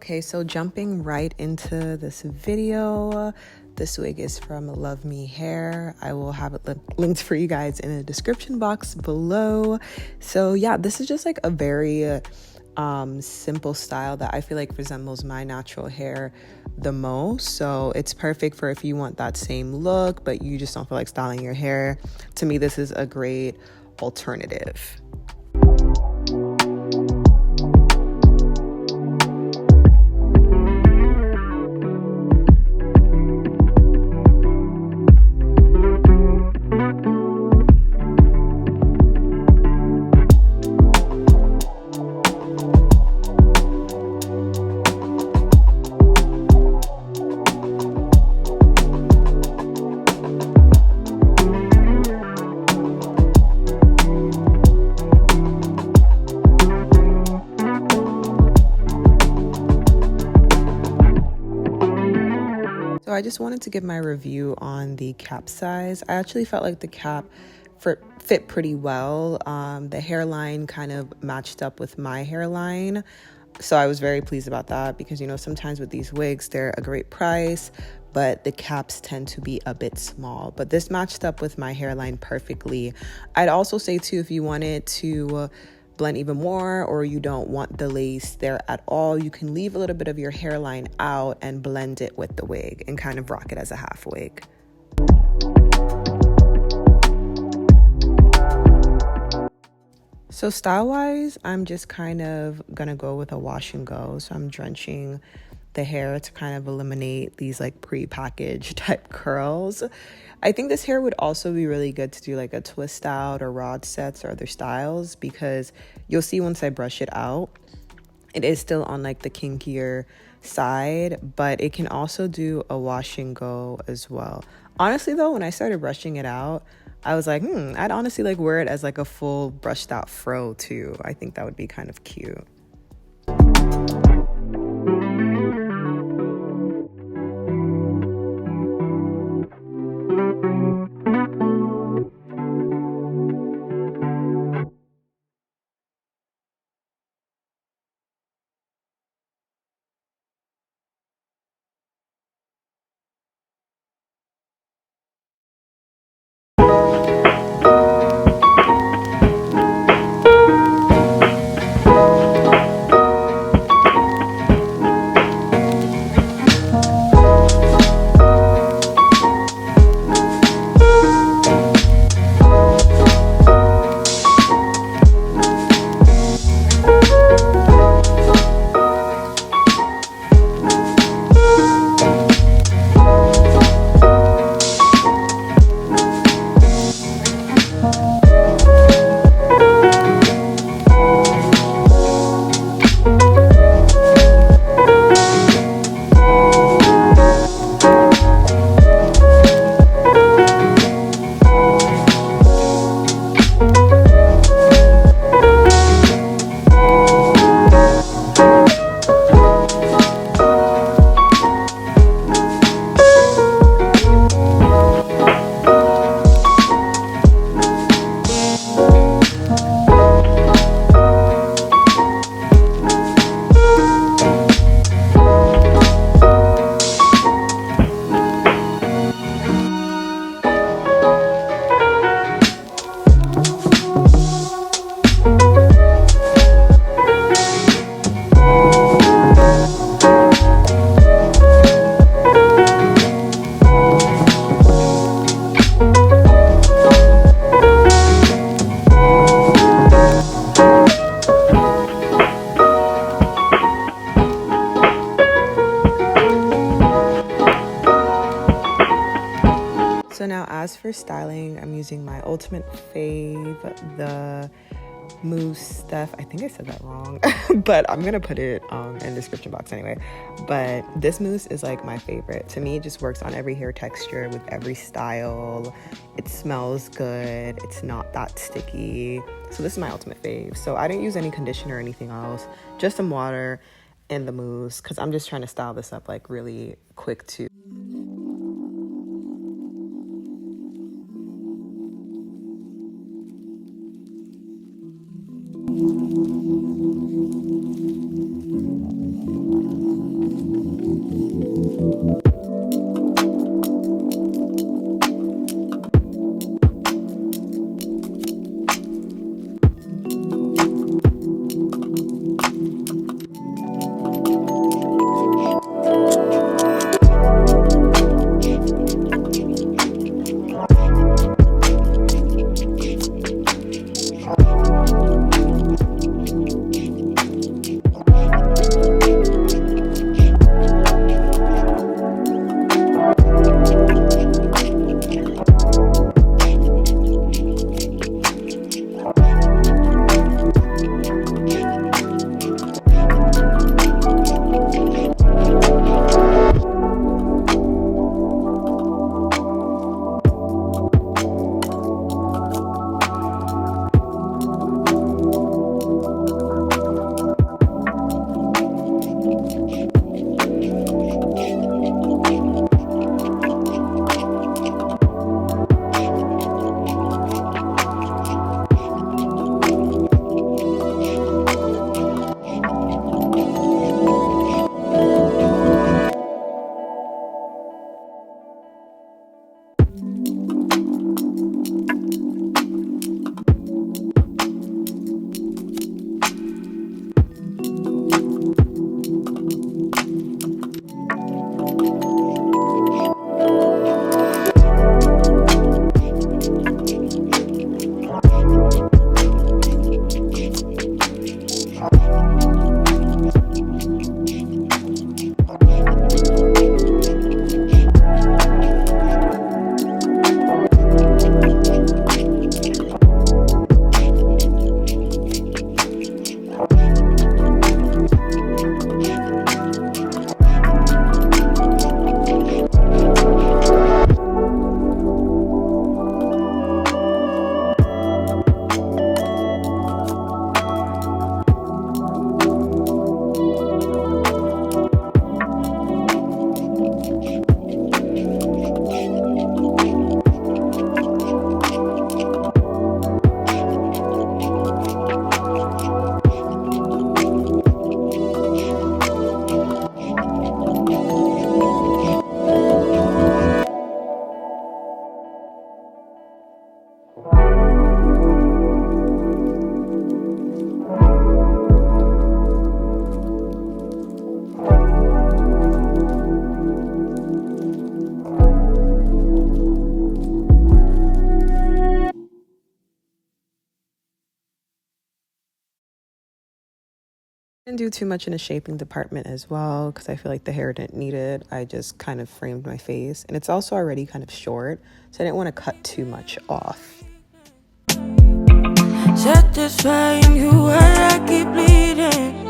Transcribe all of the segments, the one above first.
Okay, so jumping right into this video, this wig is from Love Me Hair. I will have it linked for you guys in the description box below. So yeah, this is just like a very simple style that I feel like resembles my natural hair the most. So it's perfect for if you want that same look, but you just don't feel like styling your hair. To me, this is a great alternative. So I just wanted to give my review on the cap size. I actually felt like the cap fit pretty well. The hairline kind of matched up with my hairline. So I was very pleased about that because, you know, sometimes with these wigs, they're a great price, but the caps tend to be a bit small. But this matched up with my hairline perfectly. I'd also say too, if you wanted to blend even more or you don't want the lace there at all, you can leave a little bit of your hairline out and blend it with the wig and kind of rock it as a half wig. So style-wise, I'm just kind of gonna go with a wash and go. So I'm drenching the hair to kind of eliminate these like pre-packaged type curls. I think this hair would also be really good to do like a twist out or rod sets or other styles because you'll see once I brush it out, it is still on like the kinkier side, but it can also do a wash and go as well. Honestly though, when I started brushing it out, I was like, I'd honestly like wear it as like a full brushed out fro too. I think that would be kind of cute. So now as for styling, I'm using my ultimate fave, the mousse stuff. I think I said that wrong, but I'm gonna put it in the description box anyway. But this mousse is like my favorite. To me, it just works on every hair texture with every style. It smells good. It's not that sticky. So this is my ultimate fave. So I didn't use any conditioner or anything else, just some water and the mousse because I'm just trying to style this up like really quick too. Didn't do too much in the shaping department as well because I feel like the hair didn't need it. I just kind of framed my face, and it's also already kind of short, so I didn't want to cut too much off. Satisfying you while I keep bleeding.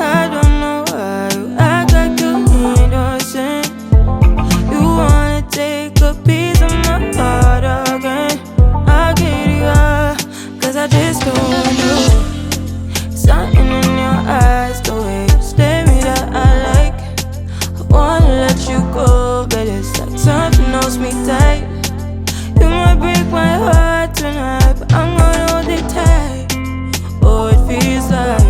I don't know why you act like you innocent. You wanna take a piece of my heart again. I'll get you up, 'cause I just don't know. Something in your eyes, the way you stare me that I like. I wanna let you go, but it's like something holds me tight. You might break my heart tonight, but I'm gonna hold it tight. Oh, it feels like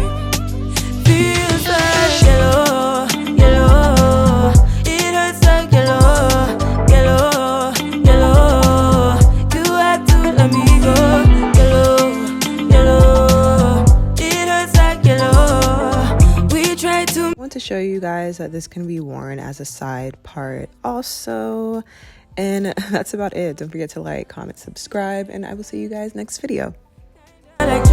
yellow, yellow. It hurts like yellow, yellow, yellow. You have to let me go. Yellow, yellow. It hurts like yellow. We try to. I want to show you guys that this can be worn as a side part also. And that's about it. Don't forget to like, comment, subscribe, and I will see you guys next video. Like